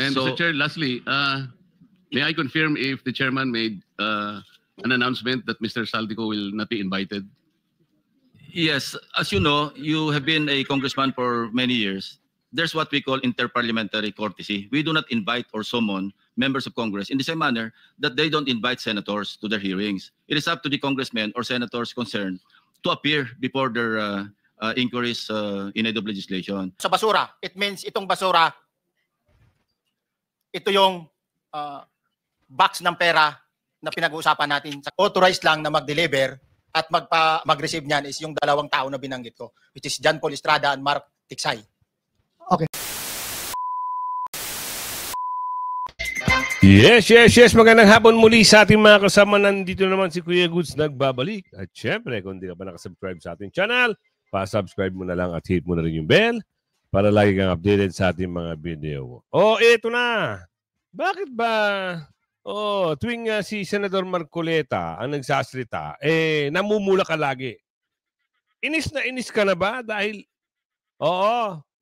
And So- Mr. Chair, lastly, may I confirm if the chairman made an announcement that Mr. Saldico will not be invited? Yes, as you know, you have been a congressman for many years. There's what we call interparliamentary courtesy. We do not invite or summon members of Congress in the same manner that they don't invite senators to their hearings. It is up to the congressmen or senators concerned to appear before their inquiries in aid of legislation. Sa basura, it means itong basura, ito yung box ng pera na pinag-uusapan natin. Authorized lang na mag-deliver at mag-receive niyan is yung dalawang tao na binanggit ko, which is John Paul Estrada and Mark Tiksay. Okay. Yes. Magandang hapon muli sa ating mga kasama. Nandito naman si Kuya Goods nagbabalik. At syempre, kung hindi ka pa nakasubscribe sa ating channel, pa-subscribe mo na lang at hit mo na rin yung bell para lagi kang updated sa ating mga video. Eto na. Bakit ba tuwing si Senador Marcoleta ang nagsasalita, namumula ka lagi? Inis na inis ka na ba? Dahil,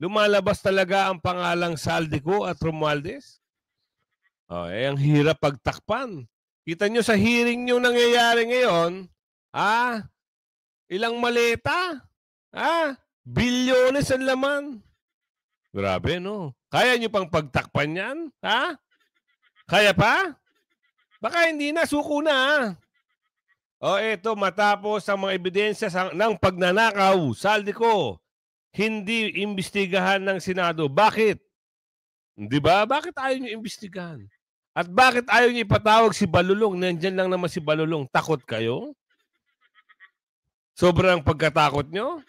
lumalabas talaga ang pangalang Saldico at Romualdez? Ang hirap pagtakpan. Kita nyo sa hearing nyo nangyayari ngayon, ilang maleta? Bilyones ang laman. Grabe, no? Kaya nyo pang pagtakpan yan? Kaya pa? Baka hindi na, suko na. Eto, matapos ang mga ebidensya ng pagnanakaw, Saldico, hindi imbestigahan ng Senado. Bakit? Di ba? Bakit ayaw nyo imbestigahan? At bakit ayaw niyo ipatawag si Balulong? Nandyan lang naman si Balulong. Takot kayo? Sobrang pagkatakot nyo?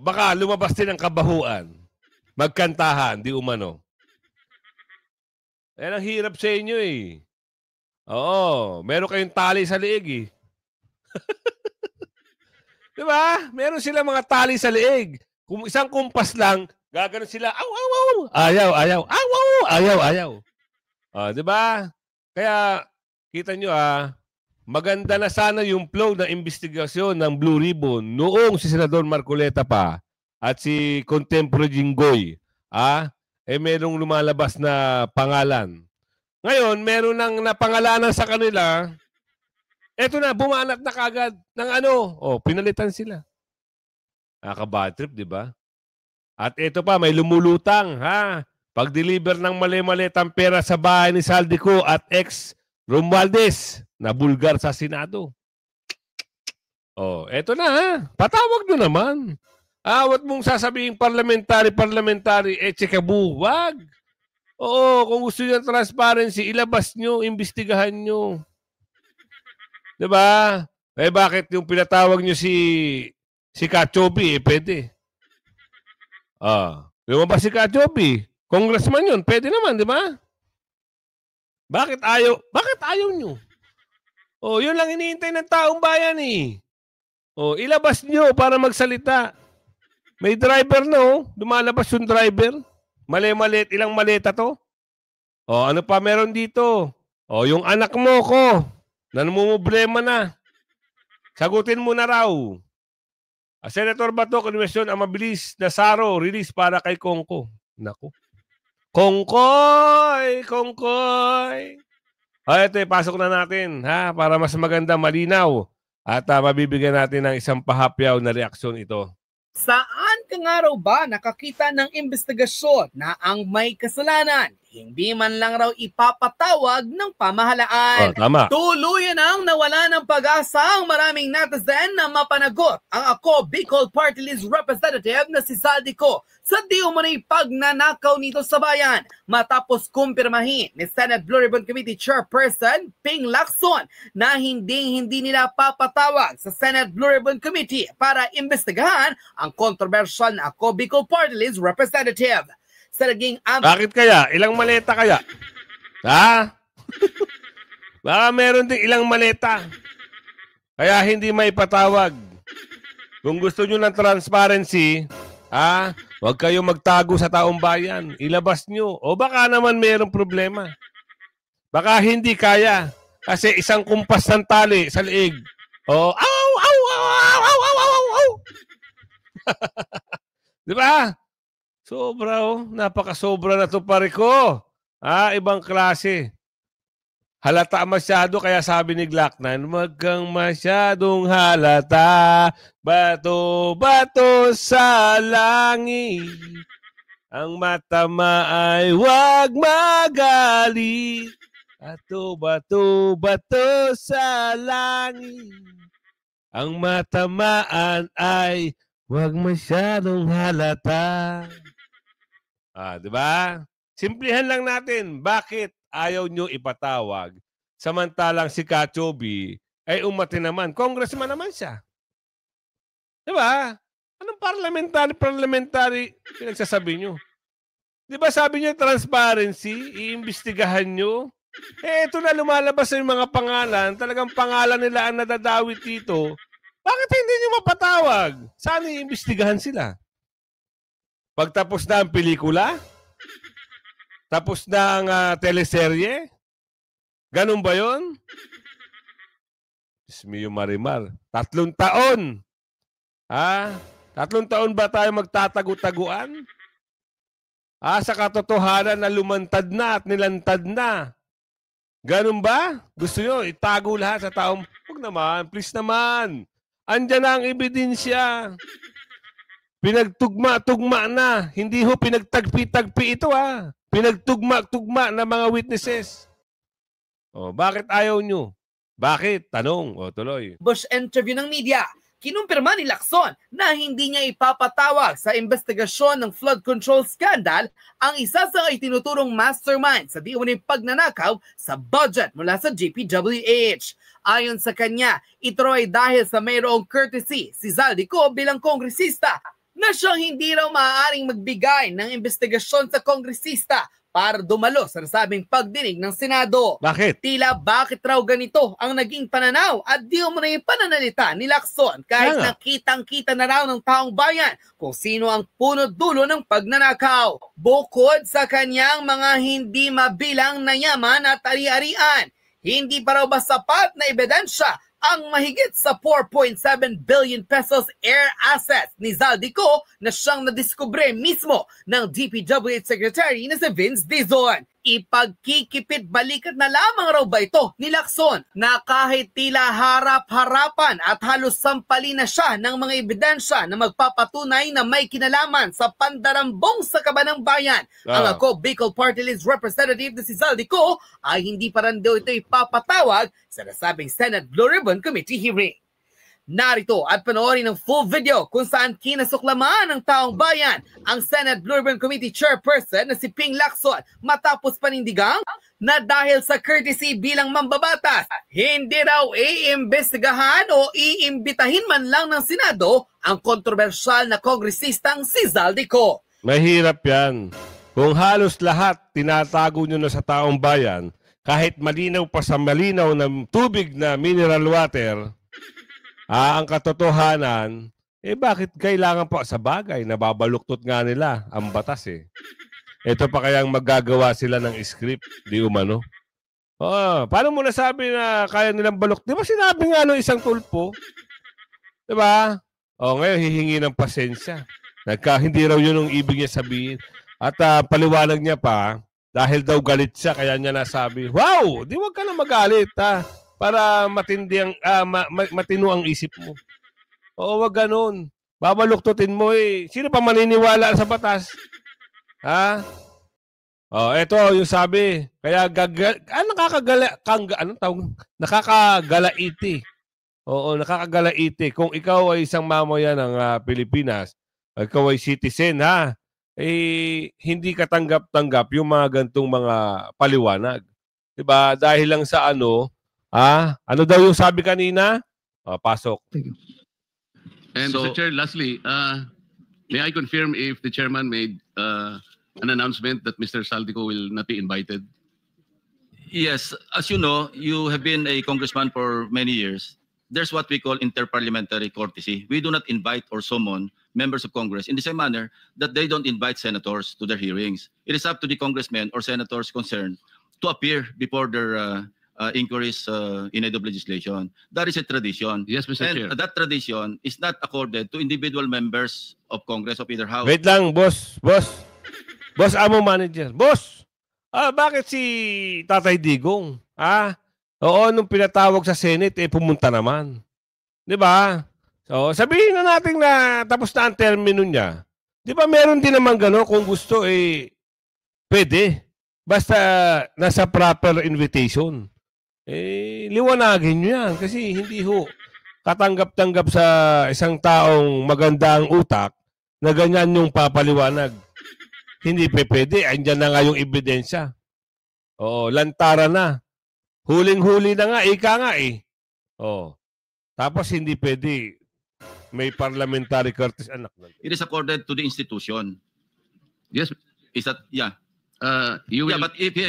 Baka lumabas din ang kabahuan. Magkantahan, di umano. Ang hirap sa inyo eh. Meron kayong tali sa liig eh. Di ba? Meron silang mga tali sa liig. Kung isang kumpas lang, gagano sila, ayaw. Di ba? Kaya, kita nyo maganda na sana yung flow ng investigasyon ng Blue Ribbon noong si Senador Marcoleta pa at si Contemporary Jinggoy. Merong lumalabas na pangalan. Ngayon, meron nang napangalanan sa kanila. Eto na, bumanat na kagad ng pinalitan sila. Nakaka-bad trip, di ba? At ito pa, may lumulutang, pag-deliver ng mali-malitang pera sa bahay ni Saldico at ex-Romualdez na bulgar sa Senado. Eto na, patawag nyo naman. Wag mong sasabihin parlamentary, chekabu, wag. Kung gusto nyo ng transparency, ilabas nyo, imbestigahan nyo. Diba? Bakit yung pinatawag nyo si Kachobi, pwede. Lumabas si Kachobi. Congressman yun, pwede naman, di ba? Bakit ayaw nyo? Yun lang hinihintay ng taong bayan eh. Ilabas nyo para magsalita. May driver na lumalabas yung driver. Mali-malit, ilang maleta to? Ano pa meron dito? Yung anak mo ko, na namumblema na. Sagutin mo na raw. Senator Bato, konwestiyon ang mabilis na SARO release para kay Kongko. Naku. Kongkoy! Ito, pasok na natin para mas maganda, malinaw. At mabibigyan natin ng isang pahapyaw na reaksyon ito. Saan ka nga raw ba nakakita ng investigasyon na ang may kasalanan hindi man lang raw ipapatawag ng pamahalaan? Tama. Tuluyan ang nawala ng pag-asa ang maraming netizen na mapanagot ang Ako Bicol Party List representative na si Saldico sa di umunay pagnanakaw nito sa bayan matapos kumpirmahin ni Senate Blue Ribbon Committee Chairperson Ping Lacson na hindi nila papatawag sa Senate Blue Ribbon Committee para imbestigahan ang controversial na Ako Bicol Party List representative. Sa naging Bakit kaya? Ilang maleta kaya? Baka meron din ilang maleta. Kaya hindi may patawag. Kung gusto nyo ng transparency, huwag kayo magtago sa taong bayan. Ilabas nyo. O baka naman mayroong problema. Baka hindi kaya. Kasi isang kumpas ng tali sa liig. Di ba? Sobra oh. Napakasobra na to pare ko. Ibang klase. Halata masyado kaya sabi ni Glock-9, wag kang masyadong halata. Bato-bato sa langit. Ang matama ay wag magalit. Bato-bato sa langit. Ang matamaan ay wag masyadong halata. Di ba? Simplihan lang natin. Bakit ayaw nyo ipatawag? Samantalang si Kachobi ay umati naman. Congressman naman siya. Di ba? Anong parliamentary pinagsasabi nyo? Di ba sabi nyo transparency? Iimbestigahan nyo? Ito na lumalabas sa mga pangalan. Talagang pangalan nila ang nadadawit dito. Bakit hindi nyo mapatawag? Saan iimbestigahan sila? Pagtapos na ang pelikula? Tapos na ang teleserye? Ganun ba yun? Ismiyo Marimar. 3 taon. 3 taon ba tayo magtatago-taguan? Sa katotohanan na lumantad na at nilantad na. Ganun ba? Gusto nyo itago lahat sa taong... Huwag naman, please naman. Andyan na ang ebidensya. Pinagtugma-tugma na. Hindi ho pinagtagpi-tagpi ito Pinagtugma-tugma na mga witnesses. Bakit ayaw nyo? Bakit? Tanong. Tuloy. Bush interview ng media, kinumpirma ni Lacson na hindi niya ipapatawag sa investigasyon ng flood control scandal ang isa sa itinuturong mastermind sa di-umano'y pagnanakaw sa budget mula sa DPWH. Ayon sa kanya, ito ay dahil sa mayroong courtesy si Zaldico bilang kongresista na siyang hindi raw maaaring magbigay ng investigasyon sa kongresista para dumalo sa nasabing pagdinig ng Senado. Bakit? Tila bakit raw ganito ang naging pananaw at di umano'y pananalita ni Lacson kahit nakitang-kita na raw ng taong bayan kung sino ang punot dulo ng pagnanakaw. Bukod sa kanyang mga hindi mabilang na yaman at ari-arian, hindi pa raw ba sapat na ebidensya ang mahigit sa 4.7 billion pesos air assets ni Zaldico na siyang nadiskubre mismo ng DPWH Secretary na si Vince Dizon. Ipagkikipit balikat na lamang raw ba ito ni Lacson na kahit tila harap-harapan at halos sampalin na siya ng mga ebidensya na magpapatunay na may kinalaman sa pandarambong sa kabanang bayan. Ang ako Bicol Party List Representative na si Zaldico ay hindi pa rin daw ito ipapatawag sa nasabing Senate Blue Ribbon Committee hearing. Narito at panoorin ng full video kung saan kinasuklamaan ng taong bayan ang Senate Blue Ribbon Committee Chairperson na si Ping Lacson matapos panindigang na dahil sa courtesy bilang mambabatas, hindi raw iimbestigahan o iimbitahin man lang ng Senado ang kontrobersyal na kongresistang si Zaldico. Mahirap yan. Kung halos lahat tinatago nyo na sa taong bayan, kahit malinaw pa sa malinaw ng tubig na mineral water, ang katotohanan, bakit kailangan pa sa bagay? Nababaluktot nga nila ang batas Ito pa kayang magagawa sila ng script, di umano. Paano mo nasabi na kaya nilang baluk? Di ba sinabi nga isang tulpo? Di ba? Ngayon hihingi ng pasensya. Hindi raw yun ang ibig niya sabihin. At paliwanag niya pa, dahil daw galit siya, kaya niya nasabi, wow, di wag ka na magalit para matino ang isip mo. Wag ganun. Babaluktutin mo Sino pa maniniwala sa batas? Ito yung sabi. Kaya nakakagalaiti. Nakakagalaiti. Kung ikaw ay isang mamayan ng Pilipinas, ikaw ay citizen, hindi ka tanggap-tanggap yung mga gantong mga paliwanag. Diba? Dahil lang sa ano daw yung sabi kanina? Pasok. And So- Mr. Chair, lastly, may I confirm if the chairman made an announcement that Mr. Zaldico will not be invited? Yes, as you know, you have been a congressman for many years. There's what we call interparliamentary courtesy. We do not invite or summon members of Congress in the same manner that they don't invite senators to their hearings. It is up to the congressmen or senators concerned to appear before their inquiries in aid of legislation. That is a tradition. Yes, Mr. Chair. And that tradition is not accorded to individual members of Congress of either house. Wait lang, boss. Boss, amo manager. Boss, bakit si Tatay Digong? Oo, nung pinatawag sa Senate, pumunta naman. Di ba? So, sabihin na natin na tapos na ang termino niya. Di ba meron din naman gano'n kung gusto, pwede. Basta nasa proper invitation. Liwanagin nyo yan. Kasi hindi ho katanggap-tanggap sa isang taong magandang utak na ganyan yung papaliwanag. Hindi pwede. Andyan na nga yung ebidensya. Oo, lantara na. Huling-huli na nga, ika nga Tapos hindi pwede. May parliamentary courtesy anak. It is accorded to the institution. Yes. Is that, yeah. You will, But if he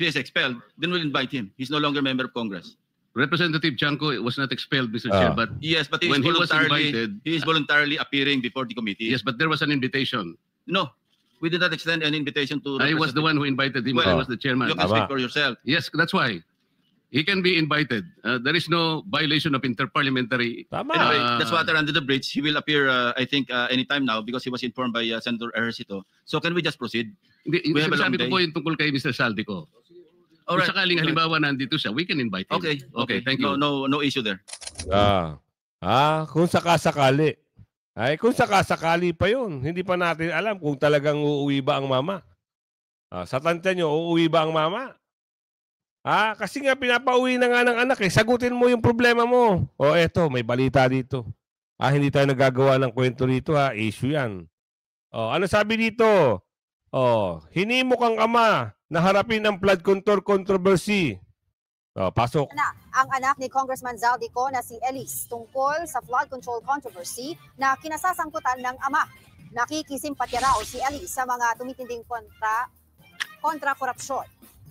is expelled, then we'll invite him. He's no longer a member of Congress. Representative Chanco was not expelled, Mr. Chair, but Yes, but when he was invited, he is voluntarily appearing before the committee. yes, but there was an invitation. No, we did not extend an invitation to. I was the one who invited him. Well, I was the chairman. You can speak for yourself. Yes, that's why. He can be invited. There is no violation of interparliamentary. Tama. Anyway, that's water under the bridge. He will appear, I think, anytime now because he was informed by Senator Ejercito. So can we just proceed? We have a long Sinasabi ko day. po yung tungkol kay Mr. Saldico. Kung Alright. sakaling halimbawa nandito siya, we can invite him. Okay, Thank you. No issue there. Kung sakasakali. Kung sakasakali pa yun, hindi pa natin alam kung talagang uuwi ba ang mama. Sa tanta nyo, uuwi ba ang mama? Kasi nga pinapauwi na nga ng anak Sagutin mo yung problema mo. Eto, may balita dito. Hindi tayo nagagawa ng kwento dito Issue yan. Ano sabi dito? Hinimok ang ama na harapin ang flood control controversy. Pasok. Ang anak ni Congressman Zaldico na si Elise tungkol sa flood control controversy na kinasasangkutan ng ama. Nakikisimpatya raw si Elise sa mga tumitinding kontra korupsyon.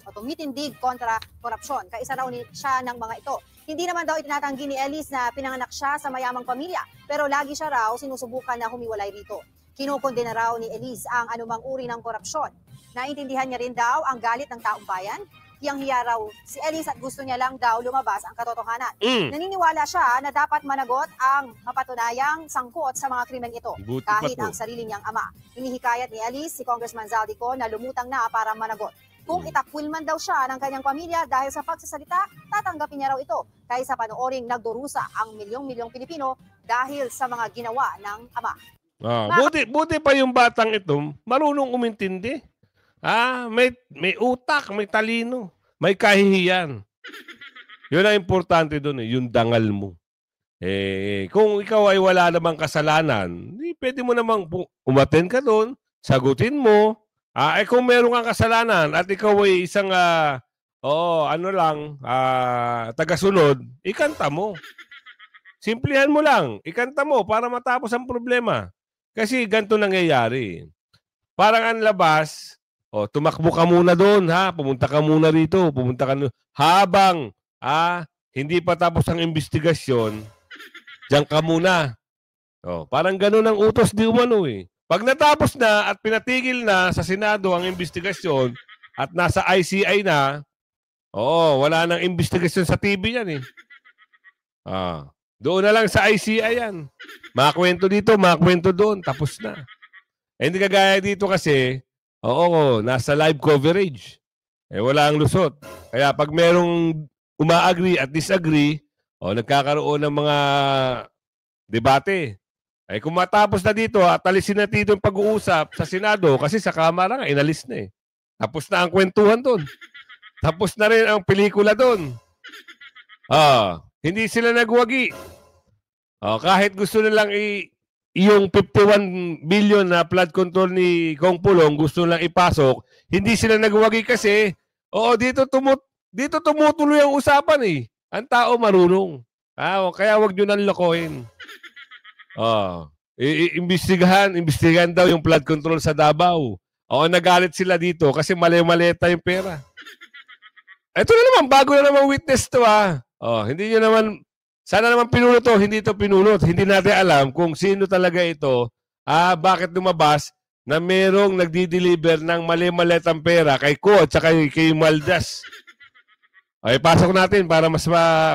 Tumitindig kontra korupsyon. Kaisa raw siya ng mga ito. Hindi naman daw itinatanggi ni Elise na pinanganak siya sa mayamang pamilya, pero lagi siya raw sinusubukan na humiwalay rito. Kinukondena raw ni Elise ang anumang uri ng korupsyon. Naintindihan niya rin daw ang galit ng taong bayan. Hiyang-hiya raw si Elise at gusto niya lang daw lumabas ang katotohanan. Naniniwala siya na dapat managot ang mapatunayang sangkot sa mga krimen ito, kahit ang sarili niyang ama. Hinihikayat ni Elise si Congressman Zaldico na lumutang na para managot. Kung itakwil man daw siya ng kanyang pamilya dahil sa pagsasalita, tatanggapin niya raw ito kaysa panooring nagdurusa ang milyong-milyong Pilipino dahil sa mga ginawa ng ama. Buti pa yung batang ito, marunong umintindi. May utak, may talino, may kahihiyan. Yun ang importante doon, yung dangal mo. Kung ikaw ay wala namang kasalanan, pwede mo namang umaten ka doon, sagutin mo. Kung meron kang kasalanan at ikaw ay isang tagasunod, ikanta mo. Simplihan mo lang, ikanta mo para matapos ang problema. Kasi ganito nangyayari. Parang ang labas, tumakbo ka muna doon, pumunta ka muna rito, habang hindi pa tapos ang investigasyon, diyan ka muna. Parang ganun ang utos di umano Pag natapos na at pinatigil na sa Senado ang investigasyon at nasa ICI na, wala nang investigasyon sa TV yan Doon na lang sa ICI yan. Makakwento dito, makakwento doon, tapos na. Hindi kagaya dito kasi, nasa live coverage. Wala ang lusot. Kaya pag merong uma-agree at disagree, nagkakaroon ng mga debate. Kung matapos na dito at alisin na dito yung pag-uusap sa Senado kasi sa Kamara nga, inalis na Tapos na ang kwentuhan doon. Tapos na rin ang pelikula doon. Hindi sila nagwagi. Kahit gusto nilang yung 51 billion na flood control ni Kong Pulong gusto nilang ipasok, hindi sila nagwagi kasi dito tumutuloy ang usapan Ang tao marunong. Kaya wag nyo nang lokohin. Imbestigahan daw yung flood control sa Davao. Nagalit sila dito kasi mali-maleta yung pera. Ito na naman, bago na naman witness to hindi nyo naman, sana naman pinunot to, hindi to pinunot. Hindi natin alam kung sino talaga ito. Bakit lumabas na merong nagdi-deliver ng mali-maletang pera kay Ko at kay Maldas. Ay, pasok natin para mas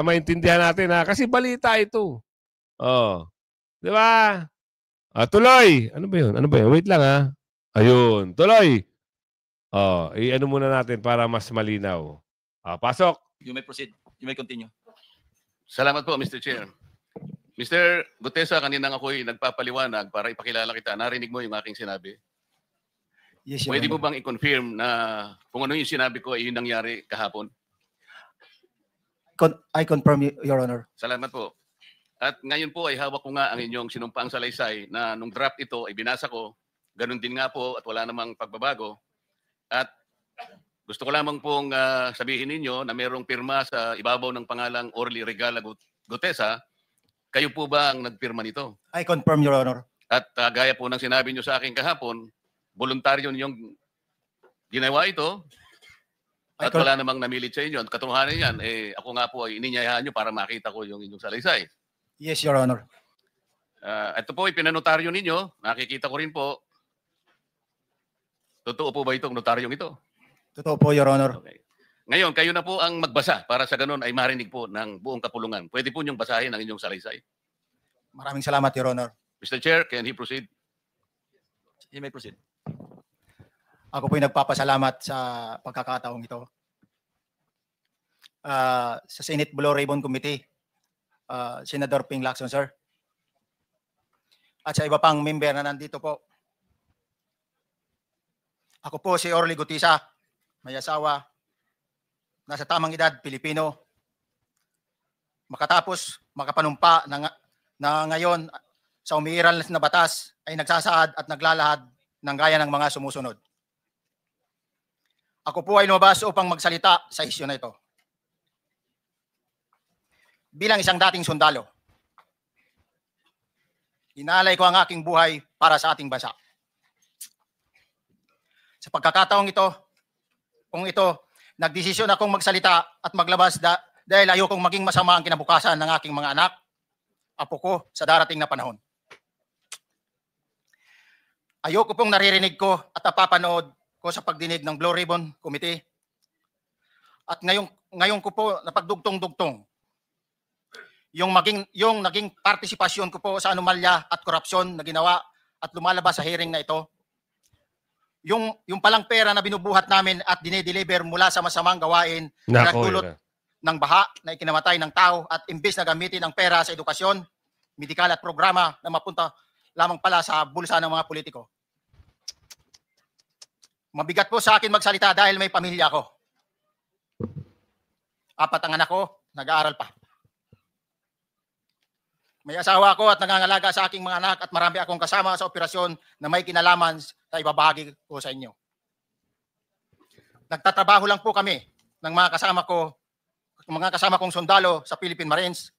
maintindihan natin ha. Kasi balita ito. Oh. Di ba? Tuloy. Ano ba yun? Ano ba yun? Wait lang ha. Ayun. Tuloy. Oh, i-ano muna natin para mas malinaw. Pasok. You may proceed. You may continue. Salamat po, Mr. Chair. Mr. Gutesa, kaninang ako'y nagpapaliwanag para ipakilala kita. Narinig mo yung aking sinabi. Yes, Your Pwede mo Honor. bang i-confirm na kung ano yung sinabi ko ay yun nangyari kahapon? I confirm, Your Honor. Salamat po. At ngayon po ay hawak ko nga ang inyong sinumpaang salaysay na nung draft ito ay binasa ko. Ganun din nga po at wala namang pagbabago. At gusto ko lamang pong sabihin ninyo na mayroong pirma sa ibabaw ng pangalang Orly Regala Gutesa. Kayo po ba ang nagpirma nito? I confirm, Your Honor. At gaya po ng sinabi nyo sa akin kahapon, voluntaryo ninyong ginawa ito. At wala namang namilit sa inyo. At katotohanan yan, ako nga po ay ininyayahan nyo para makita ko yung inyong salaysay. Yes, Your Honor. Ito po ay pinanotaryo ninyo. Nakikita ko rin po. Totoo po ba itong notaryong ito? Totoo po, Your Honor. Okay. Ngayon, kayo na po ang magbasa para sa ganun ay marinig po ng buong kapulungan. Pwede po niyong basahin ang inyong salaysay. Maraming salamat, Your Honor. Mr. Chair, can he proceed? You may proceed. Ako po'y nagpapasalamat sa pagkakataong ito. Sa Senate Blue Ribbon Committee, Senador Ping Lacson, sir. At sa iba pang member na nandito po. Ako po si Orly Gutesa, may asawa, nasa tamang edad, Pilipino. Makatapos, makapanumpa na ngayon sa umiiral na batas ay nagsasaad at naglalahad ng gaya ng mga sumusunod. Ako po ay lumabas upang magsalita sa isyu na ito. Bilang isang dating sundalo, inaalay ko ang aking buhay para sa ating bansa. Sa pagkakataong ito, nagdesisyon akong magsalita at maglabas dahil ayokong maging masama ang kinabukasan ng aking mga anak, apo ko sa darating na panahon. Ayoko pong naririnig ko at napapanood ko sa pagdinig ng Blue Ribbon Committee. At ngayon ko po napagdugtong-dugtong yung naging partisipasyon ko po sa anomalya at korupsyon na ginawa at lumalabas sa hearing na ito. Yung palang pera na binubuhat namin at dinedeliver mula sa masamang gawain na nagdulot ng baha na ikinamatay ng tao at imbes na gamitin ang pera sa edukasyon, medikal at programa na mapunta lamang pala sa bulsa ng mga politiko. Mabigat po sa akin magsalita dahil may pamilya ako. 4 ang anak ko, nag-aaral pa. May asawa ako at nangangalaga sa aking mga anak at marami akong kasama sa operasyon na may kinalaman sa ibabahagi ko sa inyo. Nagtatrabaho lang po kami ng mga kasama kong sundalo sa Philippine Marines.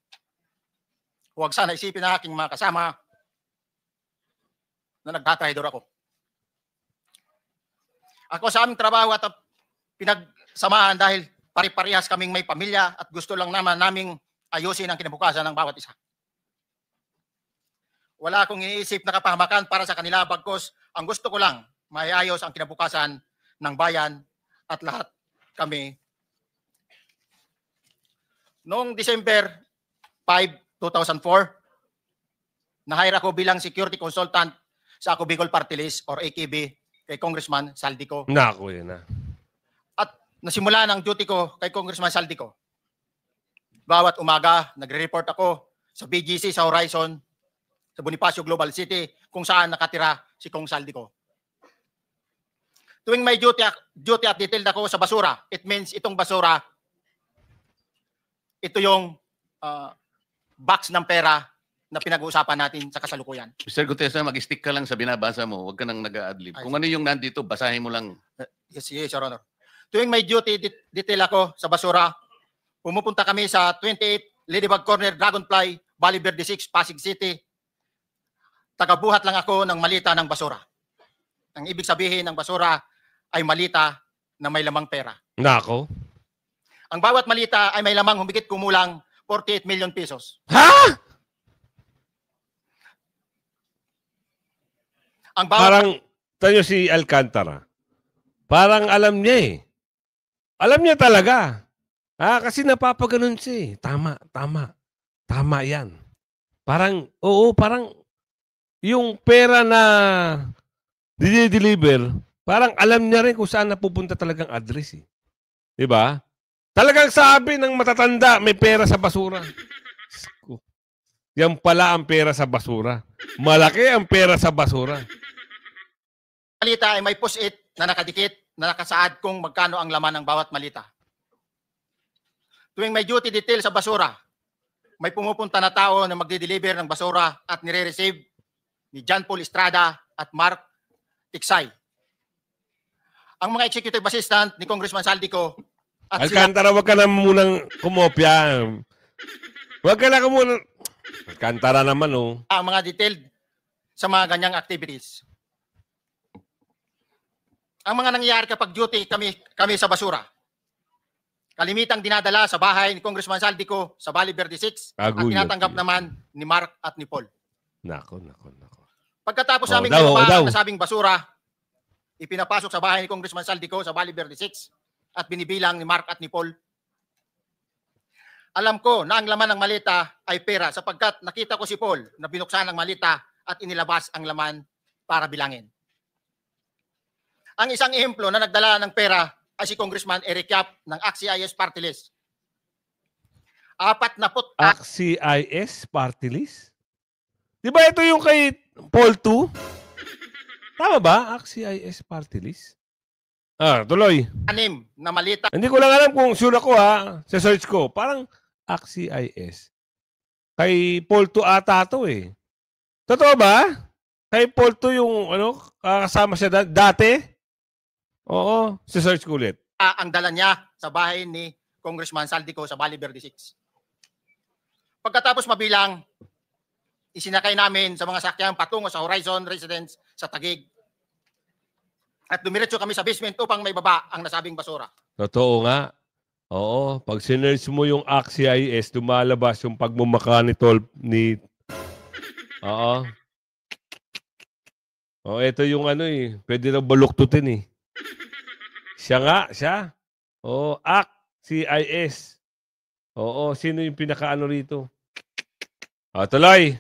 Huwag sana isipin na aking mga kasama na nagtatraidor ako. Ako sa aming trabaho at pinagsamahan dahil pari-parihas kaming may pamilya at gusto lang naman naming ayusin ang kinabukasan ng bawat isa. Wala akong iniisip na kapahamakan para sa kanila, bagkus ang gusto ko lang maiayos ang kinabukasan ng bayan at lahat kami. Noong December 5, 2004, na-hire ako bilang security consultant sa Ako Bicol Party List or AKB kay Congressman Saldico. Naku, yun na. At nasimula ng duty ko kay Congressman Saldico. Bawat umaga, nagre-report ako sa BGC sa Horizon, sa Bonifacio Global City, kung saan nakatira si Kong Saldico. Tuwing may duty at detailed ako sa basura, it means itong basura, ito yung box ng pera na pinag-uusapan natin sa kasalukuyan. Mr. Gutesa, mag-stick ka lang sa binabasa mo. Huwag ka nang nag-a-adlib. Kung ano yung nandito, basahin mo lang. Yes, Your Honor. Tuwing may duty detail ako sa basura, pumupunta kami sa 28 Ladybug Corner, Dragonfly, Valle Verde 6, Pasig City. Tagabuhat lang ako ng malita ng basura. Ang ibig sabihin ng basura ay malita na may lamang pera. Nako. Ang bawat malita ay may lamang humigit kumulang 48 million pesos. Ha? Ang bawat Parang, tayo si Alcantara. Parang alam niya eh. Alam niya talaga. Kasi napapaganon siya eh. Tama, tama. Tama yan. Parang, oo, parang yung pera na dinideliver, parang alam niya rin kung saan napupunta talagang address eh. Diba? Talagang sabi ng matatanda, may pera sa basura. Yan pala ang pera sa basura. Malaki ang pera sa basura. Malita ay may push-it na nakadikit na nakasaad kung magkano ang laman ng bawat malita. Tuwing may duty detail sa basura, may pumupunta na tao na magde-deliver ng basura at nire-receive ni John Paul Estrada at Mark Tiksay. Ang mga executive assistant ni Congressman Saldico at sila, Alcantara, wag ka na munang kumopya. Wag ka na munang... Alcantara naman, oh. ang mga detailed sa mga ganyang activities. Ang mga nangyayari kapag duty kami sa basura. Kalimitang dinadala sa bahay ni Congressman Saldico sa Valle Verde 6 at Aguyot tinatanggap yun. naman ni Mark at ni Paul. Nako. Pagkatapos Oh, naming daw, binaba daw. ang nasabing basura, ipinapasok sa bahay ni Congressman Saldico sa Valle Verde 6 at binibilang ni Mark at ni Paul. Alam ko na ang laman ng malita ay pera sapagkat nakita ko si Paul na binuksan ang malita at inilabas ang laman para bilangin. Ang isang ehemplo na nagdala ng pera ay si Congressman Eric Yap ng AXIS Party List. 40 AXIS Party List? Di ba ito yung kay Paul 2? Tama ba? AXIS Party List? Tuloy. na malita Hindi ko lang alam kung sure ako sa search ko. Parang AXIS. Kay Paul 2 ata to eh. Totoo ba? Kay Paul 2 yung kasama siya dati? Oo. Sa search ko ulit. ang dala niya sa bahay ni Congressman Saldico sa Valle Verde 6. Pagkatapos mabilang, isinakay namin sa mga sakyan patungo sa Horizon Residence sa Taguig. At dumiretso kami sa basement upang may baba ang nasabing basura. Totoo nga. Oo. Pag sinerge mo yung AXIS, lumalabas yung pagmumaka ni Oo. Ito yung pwede na baluktutin eh. Siya. Oo, AXIS. Oo, sino yung pinakaano rito? Tuloy.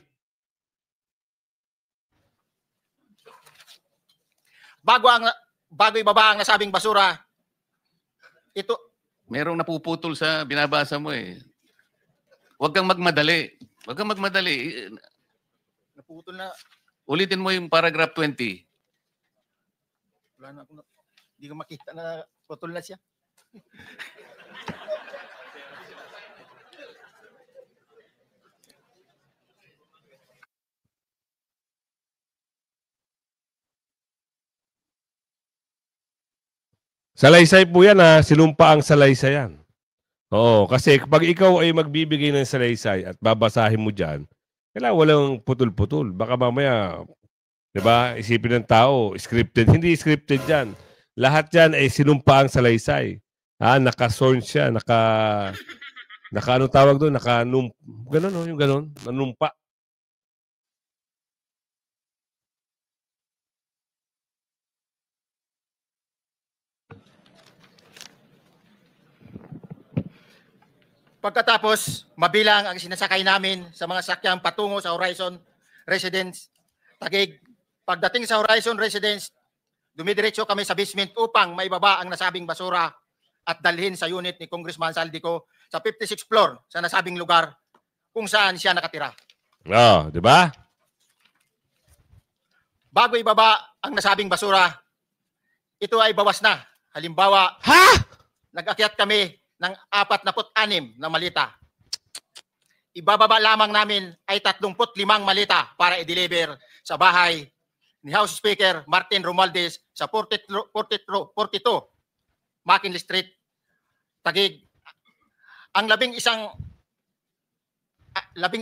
Bago ibaba ang nasabing basura, ito Merong napuputol sa binabasa mo eh. Huwag kang magmadali. naputol na. Ulitin mo yung paragraph 20. Wala na akong, hindi ko makita na putol na siya. Salaysay po yan sinumpa ang salaysay yan. Oo, kasi pag ikaw ay magbibigay ng salaysay at babasahin mo dyan, kailangan walang putol-putol. Baka mamaya, di ba, isipin ng tao, scripted. Hindi scripted yan. Lahat yan ay sinumpa ang salaysay. Naka-sorn siya, ano tawag doon? Ganun, yung ganun, nanumpa. Pagkatapos, mabilang ang sinasakay namin sa mga sakyang patungo sa Horizon Residence Taguig. Pagdating sa Horizon Residence, dumidiretso kami sa basement upang maibaba ang nasabing basura at dalhin sa unit ni Congressman Saldico sa 56th floor sa nasabing lugar kung saan siya nakatira. Di ba? Bago ibaba ang nasabing basura, ito ay bawas na. Halimbawa, nag-akyat kami ng 46 na malita. Ibababa lamang namin ay 35 malita para i-deliver sa bahay ni House Speaker Martin Romualdez sa 42 McKinley Street, Taguig. Ang labing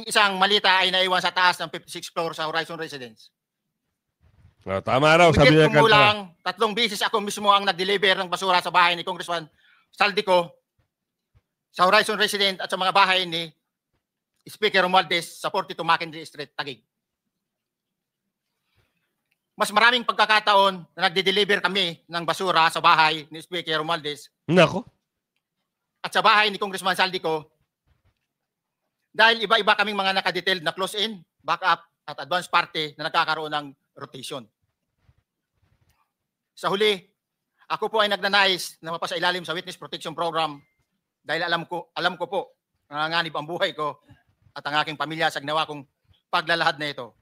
isang malita ay naiwan sa taas ng 56th floor sa Horizon Residence. Tama raw, sabi niya. Kumulang 3 beses ako mismo ang nag-deliver ng basura sa bahay ni Congressman Saldico sa Horizon Residence at sa mga bahay ni Speaker Romualdez sa 42 McKinley Street, Taguig. Mas maraming pagkakataon na nagde-deliver kami ng basura sa bahay ni Speaker Romualdez. Nako. at sa bahay ni Congressman Saldico, dahil iba-iba kaming mga nakadetailed na close-in, backup, at advance party na nagkakaroon ng rotation. Sa huli, ako po ay nagnanais na mapasailalim sa Witness Protection Program dahil alam ko po nanganganib ang buhay ko at ang aking pamilya sa ginawa kong paglalahad na ito.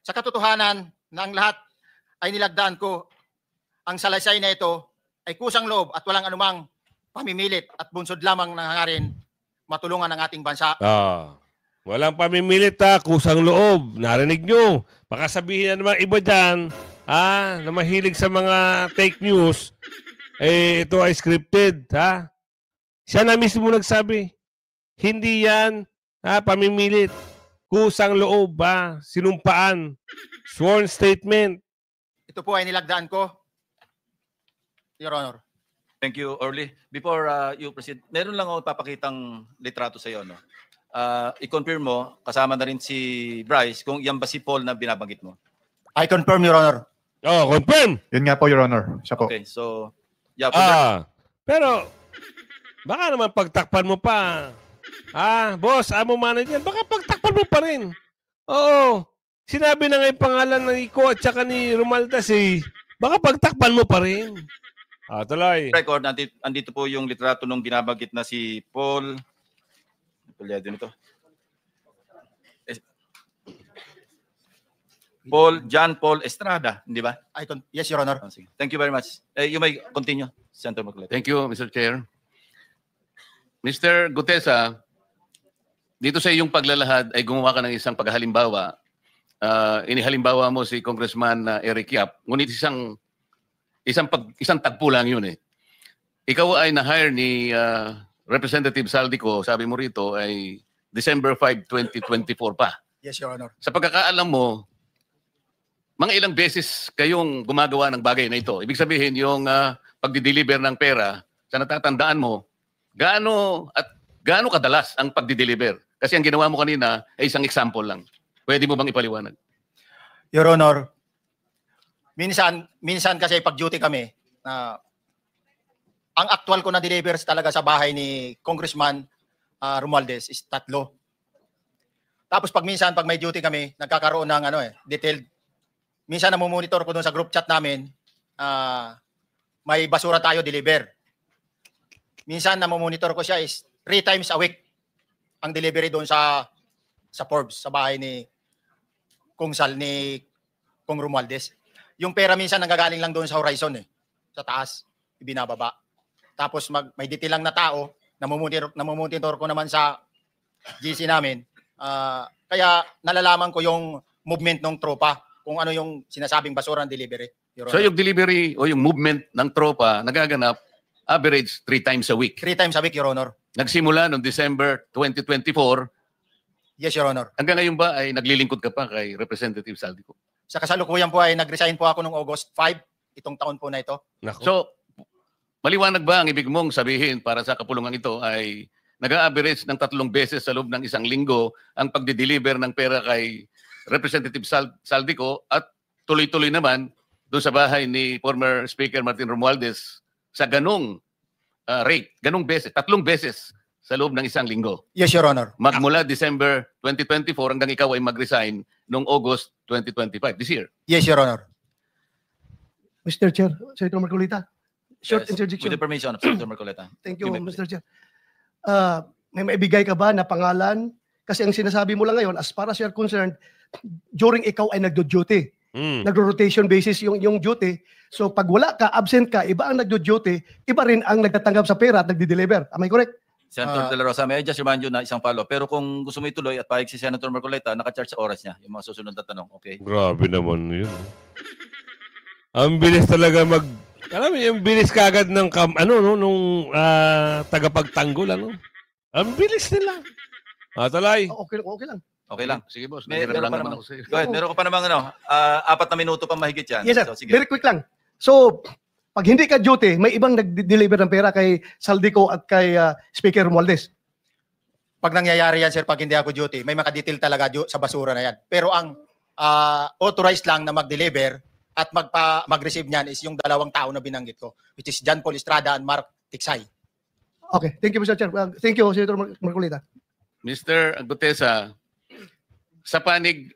Sa katotohanan na ang lahat ay nilagdaan ko, ang salaysay na ito ay kusang loob at walang anumang pamimilit at bunsod lamang ng hangarin matulungan ang ating bansa. Walang pamimilit kusang loob. Narinig nyo. Baka sabihin na naman iba dyan, na mahilig sa mga fake news, ito ay scripted, Siya na mismo nagsabi, hindi yan, pamimilit. Kusang loob, sinumpaan. Sworn statement. Ito po ay nilagdaan ko, Your Honor. Thank you, Orly. Before you proceed, meron lang ako ipapakitang litrato sa iyo, no? I-confirm mo, kasama na rin si Bryce, kung yan ba si Paul na binabanggit mo. I confirm, Your Honor. Confirm. Yun nga po, Your Honor. Siya po. Okay, so, yeah, Pero, baka naman pagtakpan mo pa. Boss, amo manager, baka pagtakpan mo pa rin. Oo. Sinabi na nga yung pangalan ng Iko at saka ni Romualdez baka pagtakpan mo pa rin. Tuloy. Record, andito po yung litrato nung binabanggit na si Paul. Nito. John Paul Estrada, hindi ba? Yes, Your Honor. Sige. Thank you very much. You may continue, Senator Marcoleta. Thank you, Mr. Chair. Mr. Gutesa, dito sa iyong paglalahad ay gumawa ka ng isang paghalimbawa. Inihalimbawa mo si Congressman Eric Yap. Ngunit isang tagpo lang yun eh. Ikaw ay na-hire ni Representative Saldico, sabi mo rito, ay December 5, 2024 pa. Yes, Your Honor. Sa pagkakaalam mo, mga ilang beses kayong gumagawa ng bagay na ito. Ibig sabihin, yung pagdi-deliver ng pera, sa natatandaan mo, gaano kadalas ang pagdi-deliver? Kasi ang ginawa mo kanina ay isang example lang. Pwede mo bang ipaliwanag? Your Honor, minsan kasi pag-duty kami, ang actual ko na delivers talaga sa bahay ni Congressman Romualdez is 3. Tapos pag may duty kami, nagkakaroon ng detailed. Minsan namumonitor ko doon sa group chat namin, may basura tayo deliver. Minsan namumonitor ko siya is 3 times a week ang delivery doon sa Forbes, sa bahay ni Kung Sal, ni Kung Romualdez. Yung pera minsan nanggagaling lang doon sa horizon sa taas, ibinababa. Tapos may detail lang na tao, namumonitor ko naman sa GC namin. Kaya nalalaman ko yung movement ng tropa, kung ano yung sinasabing basura ng delivery. So yung delivery o yung movement ng tropa nagaganap average 3 times a week. 3 times a week, Your Honor. Nagsimula noong December 2024. Yes, Your Honor. Hanggang ngayon ba ay naglilingkod ka pa kay Representative Saldico? Sa kasalukuyan po ay nag-resign po ako noong August 5, itong taon po na ito. Naku. So, maliwanag ba ang ibig mong sabihin para sa kapulungan ito ay nag-average ng 3 beses sa loob ng isang linggo ang pagdi-deliver ng pera kay Representative Saldico at tuloy-tuloy naman doon sa bahay ni former Speaker Martin Romualdez sa ganong rate, ganong beses, 3 beses sa loob ng isang linggo. Yes, Your Honor. Magmula December 2024 hanggang ikaw ay mag-resign noong August 2025, this year. Yes, Your Honor. Mr. Chair, Senator Marcoleta, short Yes, interjection. with the permission of Senator Marcoleta. Thank you, You may Mr. Chair. May maibigay ka ba na pangalan? Kasi ang sinasabi mo lang ngayon, as far as you're concerned, during ikaw ay nagdo-duty. Nagro-rotation basis yung duty. So pag wala ka, absent ka, iba ang nagdo-duty, iba rin ang nagtatanggap sa pera at nagdi-deliver. Am I correct? Senator De La Rosa, may I just remind you na isang follow. Pero kung gusto mo ituloy at pahig si Senator Marcoleta, naka-charge sa oras niya. Yung mga susunod na tanong, okay? Grabe naman yun. Ang bilis talaga alam mo, yung bilis kagad ng tagapagtanggol, Ang bilis nila. Talay. Okay lang. Okay lang. Sige, boss. Meron Nahirap lang pa naman naman. ako sa iyo. Go ahead. Meron ko pa namang 4 na minuto pa mahigit yan. Yes, sir. So, sige. Very quick lang. So, pag hindi ka duty, may ibang nag-deliver ng pera kay Saldico at kay Speaker Romualdez. Pag nangyayari yan, sir, pag hindi ako duty, may makadetail talaga sa basura na yan. Pero ang authorized lang na mag-deliver at mag-receive niyan is yung 2 tao na binanggit ko, which is John Paul Estrada and Mark Tiksay. Okay. Thank you, Mr. Chair. Thank you, Senator Marcolita. Mr. Gutesa, sa panig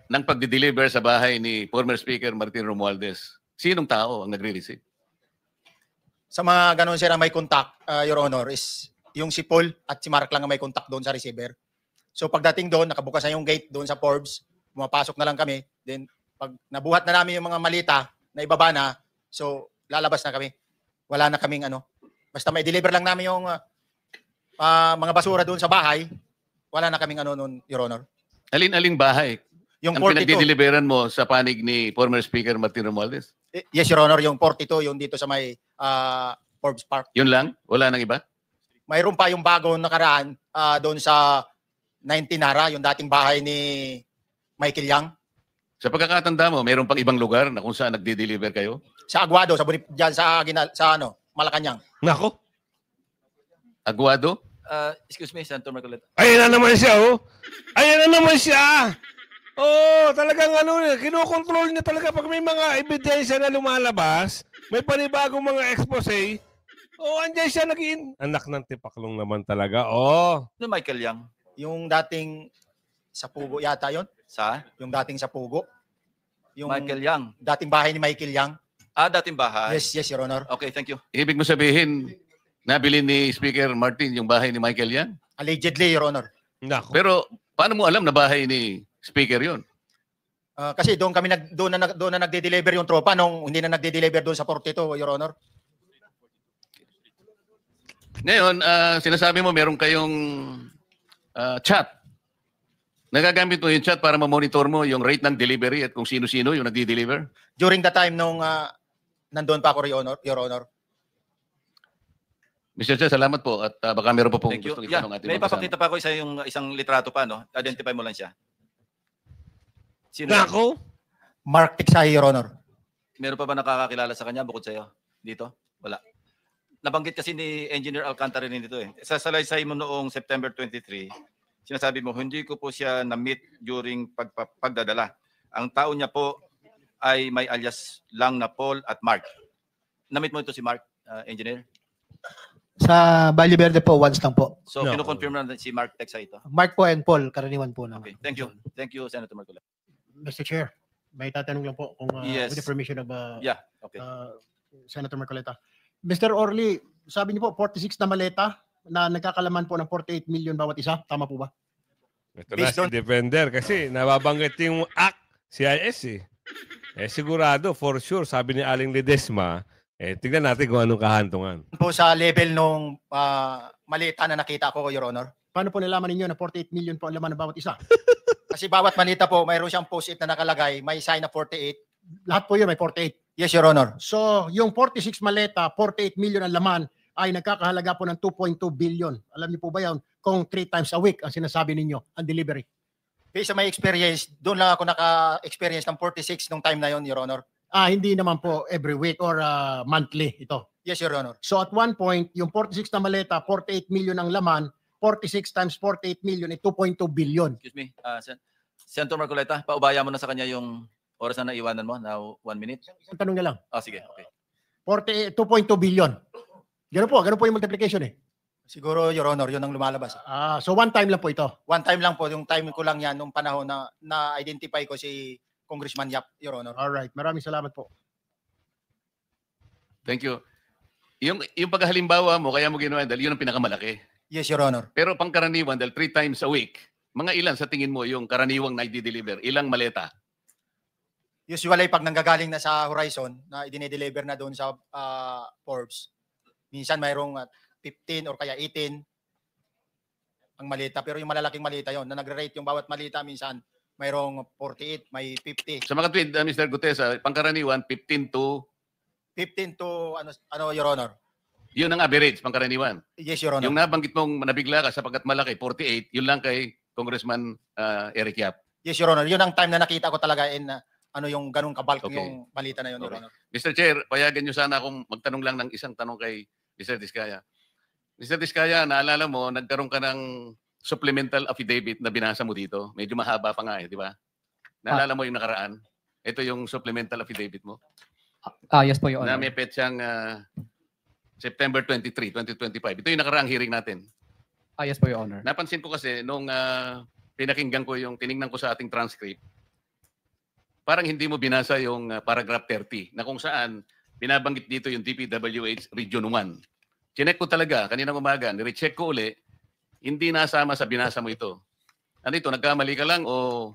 ng pagdi-deliver sa bahay ni former Speaker Martin Romualdez, sinong tao ang nagre-receive? Sa mga ganun sir ang may contact, Your Honor, is yung si Paul at si Mark lang ang may contact doon sa receiver. So pagdating doon, nakabukas na yung gate doon sa Forbes, pumapasok na lang kami. Then pag nabuhat na namin yung mga malita na ibaba na, so lalabas na kami. Wala na kaming ano. Basta may deliver lang namin yung mga basura doon sa bahay, wala na kaming ano noon, Your Honor. Alin-aling bahay Yung ang 42. pinagdi-deliveran mo sa panig ni former Speaker Martin Romualdez? Yes, Your Honor, yung 42, yung dito sa may Forbes Park. Yun lang? Wala nang iba? Mayroon pa yung bagong nakaraan doon sa 19 Nara, yung dating bahay ni Michael Yang. Sa pagkakatanda mo, mayroon pang ibang lugar na kung saan nagdi-deliver kayo? Sa Aguado, diyan sa Malacanang. Nako. Aguado? Excuse me, Senator Marcoleta. Ayan na naman siya, oh. Ayan na naman siya. Oh, talagang kinokontrol niya talaga pag may mga ebidensya na lumalabas, may panibagong mga expose. Oh, andyan siya anak ng tipaklong naman talaga. Oh. No, Michael Yang. Yung dating sa Pugo yata yon. Sa? Yung dating sa Pugo. Yung Michael Yang. dating bahay ni Michael Yang. Dating bahay. Yes, Your Honor. Okay, thank you. Ibig mo sabihin, nabili ni Speaker Martin yung bahay ni Michael Yan? Allegedly, Your Honor. Nako. Pero paano mo alam na bahay ni Speaker yun? Kasi doon kami doon na nagde-deliver yung tropa nung hindi na nagde-deliver doon sa 42, Your Honor. Ngayon, sinasabi mo meron kayong chat. Nagagamit mo yung chat para ma-monitor mo yung rate ng delivery at kung sino-sino yung nagdi-deliver? During the time nung nandoon pa ako, Your Honor. Mr. Chair, salamat po at baka meron pa pong Thank you. gustong Yeah, itanong ating may mga kasama. papakita pa ako isang litrato pa, no? Identify mo lang siya. Sino? Nako. Mark Tiksay, Your Honor. Meron pa ba nakakakilala sa kanya bukod sa'yo? Dito? Wala. Nabanggit kasi ni Engineer Alcantara rin dito eh. Sa salaysay mo noong September 23, sinasabi mo, hindi ko po siya na-meet during pagdadala. Ang tao niya po ay may alias lang na Paul at Mark. Na-meet mo ito si Mark, Engineer? Sa Valle Verde po, once lang po. So, No. kinukonfirm na si Mark Texa ito. Mark po and Paul, karaniwan po naman. Okay, thank you. Thank you, Senator Marcoleta. Mr. Chair, may tatanong lang po kung Yes. with the permission of Yeah, okay. Senator Marcoleta. Mr. Orly, sabi niyo po 46 na maleta na nagkakalaman po ng 48 million bawat isa. Tama po ba? Ito na Based si on- Defender kasi nababanggit yung CIS eh. Sigurado, for sure, sabi ni Aling Ledesma, tignan natin kung anong kahantungan. Po sa level nung malita na nakita ko, Your Honor. Paano po nalaman ninyo na 48 million po ang laman ng bawat isa? Kasi bawat malita po, mayroon siyang post-it na nakalagay, may sign na 48. Lahat po yun may 48. Yes, Your Honor. So, yung 46 maleta, 48 million ang laman ay nagkakahalaga po ng 2.2 billion. Alam niyo po ba yan? Kung 3 times a week ang sinasabi ninyo, ang delivery. Based on my experience, doon lang ako naka-experience ng 46 nung time na yon, Your Honor. Hindi naman po every week or monthly ito. Yes, Your Honor. So at one point, yung 46 na maleta, 48 million ang laman, 46 times 48 million ay 2.2 billion. Excuse me, Senator Marcoleta, paubaya mo na sa kanya yung oras na naiwanan mo, now 1 minute. Isang tanong na lang. Sige, okay. 2.2 billion. Ganun po yung multiplication eh. Siguro, Your Honor, yun ang lumalabas. So one time lang po ito. One time lang po, yung time ko lang yan, nung panahon na na-identify ko si Congressman Yap, Your Honor. Alright, maraming salamat po. Thank you. Yung paghalimbawa mo, kaya mo ginawa dahil yun ang pinakamalaki. Yes, Your Honor. Pero pangkaraniwan, dahil 3 times a week, mga ilan sa tingin mo yung karaniwang na i-deliver? Ilang maleta? Usually, pag nanggagaling na sa Horizon, na i-deliver na doon sa Forbes, minsan mayroong 15 or kaya 18 ang malita. Pero yung malalaking malita yon na nagre-rate yung bawat malita, minsan mayroong 48, may 50. Sa mga tweet, Mr. Gutesa, pangkaraniwan, 15 to, Your Honor. yun ang average, pangkaraniwan. Yes, Your Honor. Yung nabanggit mong nabigla ka sapagkat malaki, 48, yun lang kay Congressman Eric Yap. Yes, Your Honor. Yun ang time na nakita ko talaga yung ganung kabalk Okay. yung balita na yun, Your Okay. Honor. Mr. Chair, payagan nyo sana akong magtanong lang ng isang tanong kay Mr. Diskaya. Mr. Diskaya, naalala mo, nagkaroon ka ng supplemental affidavit na binasa mo dito. Medyo mahaba pa nga di ba? Naalala mo yung nakaraan? Ito yung supplemental affidavit mo. Yes po, Your Na Honor. may petsang September 23, 2025. Ito yung nakaraang hearing natin. Yes po, Your Honor. Napansin ko kasi nung pinakinggan ko tiningnan ko sa ating transcript, parang hindi mo binasa yung paragraph 30 na kung saan binabanggit dito yung DPWH Region 1. Chinek ko talaga kanina umaga, nirecheck ko uli, hindi nasama sa binasa mo ito. Ano ito, nagkamali ka lang o...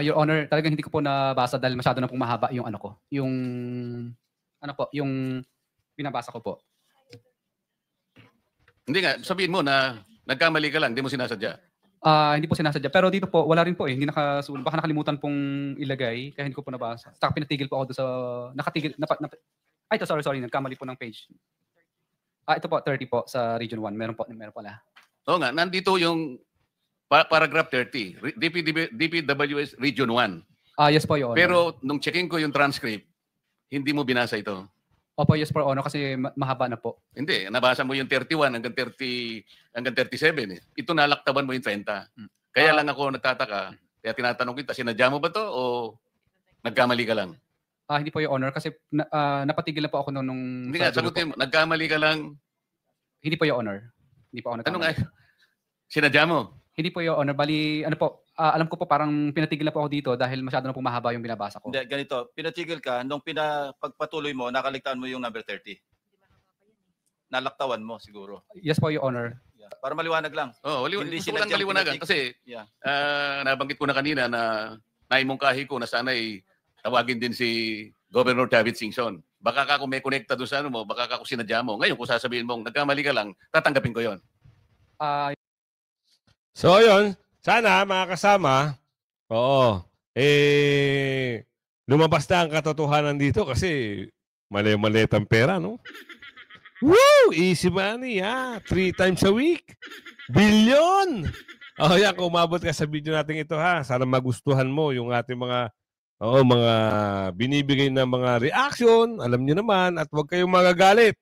Your Honor, talagang hindi ko po nabasa dahil masyado na pong mahaba yung ano ko. Yung binabasa ko po. Hindi nga, sabihin mo na nagkamali ka lang, hindi mo sinasadya. Hindi po sinasadya. Pero dito po, wala rin po eh. Hindi nakasulong. Baka nakalimutan pong ilagay, kaya hindi ko po nabasa. Saka pinatigil po ako doon sa... ito, sorry. Nagkamali po ng page. Ito po, 30 po sa Region 1. Meron pala. Oo nga, nandito yung paragraph 30. DPWH Region 1. Yes po, Your Honor. Pero nung checking ko yung transcript, hindi mo binasa ito. Opo, yes po, Honor, kasi mahaba na po. Hindi, nabasa mo yung 31 hanggang 37. Eh. Ito nalaktaban mo yung 30. Kaya lang ako nagtataka. Kaya tinatanong kita, sinadya mo ba to o nagkamali ka lang? Hindi po, Your Honor, kasi napatigil na po ako nung... Hindi nga, sagutin mo, nagkamali ka lang. Hindi po, Your Honor. Hindi po ako nagkamali. Ano nga? Sinadya mo? Hindi po, Your Honor. Bali, alam ko po parang pinatigil na po ako dito dahil masyado na po mahaba yung binabasa ko. Hindi, ganito, pinatigil ka, nung pagpatuloy mo, nakaligtaan mo yung number 30. Nalaktawan mo siguro. Yes po, Your Honor. Yeah. Para maliwanag lang. Hindi gusto ko lang maliwanagan kasi nabanggit ko na kanina na naimungkahi ko na sana'y tawagin din si Governor David Singson. Baka ka kung may connecta doon sa ano mo, baka ka kung sinadya mo. Ngayon kung sasabihin mong nagkamali ka lang, tatanggapin ko yon. So, yun. Sana, mga kasama, lumabas na ang katotohanan dito kasi mali-malit ang pera, no? Woo! Easy money, ha? 3 times a week. Billion! Yan, kung umabot ka sa video natin ito, ha? Sana magustuhan mo yung ating mga binibigay na mga reaction. Alam niyo naman, at huwag kayong magagalit.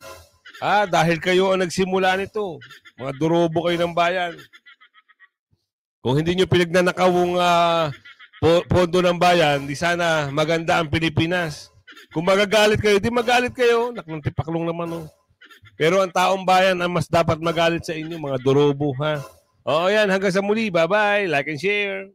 Dahil kayo ang nagsimula nito. Mga durobo kayo ng bayan. Kung hindi nyo pinagnanakawang pondo ng bayan, di sana maganda ang Pilipinas. Kung magagalit kayo, di magalit kayo. Naklang tipaklong naman, oh. Pero ang taong bayan ang mas dapat magalit sa inyo, mga durobo, ha? Yan. Hanggang sa muli. Bye-bye. Like and share.